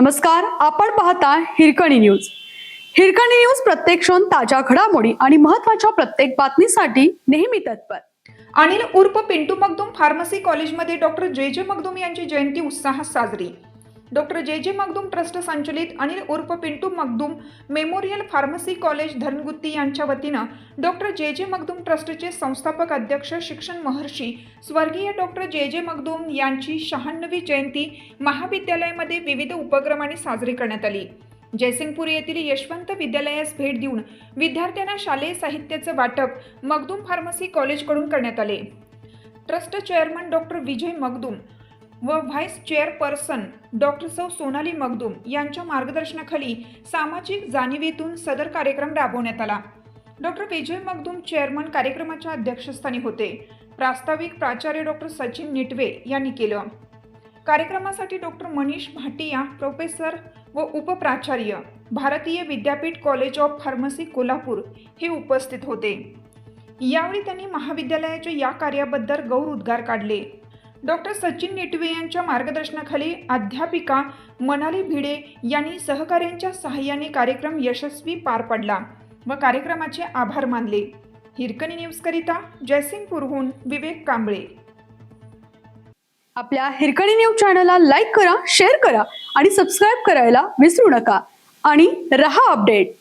नमस्कार, आपण पाहता हिरकणी न्यूज. हिरकणी न्यूज प्रत्येक क्षण ताज्या घडामोडी आणि महत्त्वाच्या प्रत्येक बातमीसाठी नेहमी तत्पर. अनिल उर्फ पिंटू मगदूम फार्मसी कॉलेजमध्ये डॉक्टर जे मगदूम यांची जयंती उत्साहात साजरी. डॉक्टर जे मगदूम ट्रस्ट संचलित अनिल उर्फ Pintu Magdum memorial pharmacy college Dhangutti यांच्या वतीनं डॉक्टर जे मगदूम ट्रस्टचे संस्थापक अध्यक्ष शिक्षण महर्षी स्वर्गीय डॉक्टर जे मगदूम यांची 96वी जयंती महाविद्यालयामध्ये विविध उपक्रमांनी साजरी करण्यात आली. जयसिंगपूर येथील यशवंत विद्यालयास भेट देऊन विद्यार्थ्यांना शालेय साहित्याचं वाटप मगदूम फार्मसी कॉलेजकडून करण्यात आले. ट्रस्ट चेअरमन डॉक्टर विजय मगदूम व व्हाईस चेअरपर्सन डॉक्टर सौ सोनाली मगदूम यांच्या मार्गदर्शनाखाली सामाजिक जाणीवेतून सदर कार्यक्रम राबवण्यात आला. डॉक्टर विजय मगदूम चेअरमन कार्यक्रमाच्या अध्यक्षस्थानी होते. प्रास्ताविक प्राचार्य डॉक्टर सचिन निटवे यांनी केलं. कार्यक्रमासाठी डॉक्टर मनीष भाटिया प्रोफेसर व उपप्राचार्य भारतीय विद्यापीठ कॉलेज ऑफ फार्मसी कोल्हापूर हे उपस्थित होते. यावेळी त्यांनी महाविद्यालयाच्या या कार्याबद्दल गौरवोद्गार काढले. डॉक्टर सचिन निटवे यांच्या मार्गदर्शनाखाली अध्यापिका मनाली भिडे यांनी सहकाऱ्यांच्या सहाय्याने कार्यक्रम यशस्वी पार पडला व कार्यक्रमाचे आभार मानले. हिरकणी न्यूजकरिता जयसिंगपूरहून विवेक कांबळे. आपल्या हिरकणी न्यूज चॅनलला लाईक करा, शेअर करा आणि सबस्क्राईब करायला विसरू नका आणि रहा अपडेट.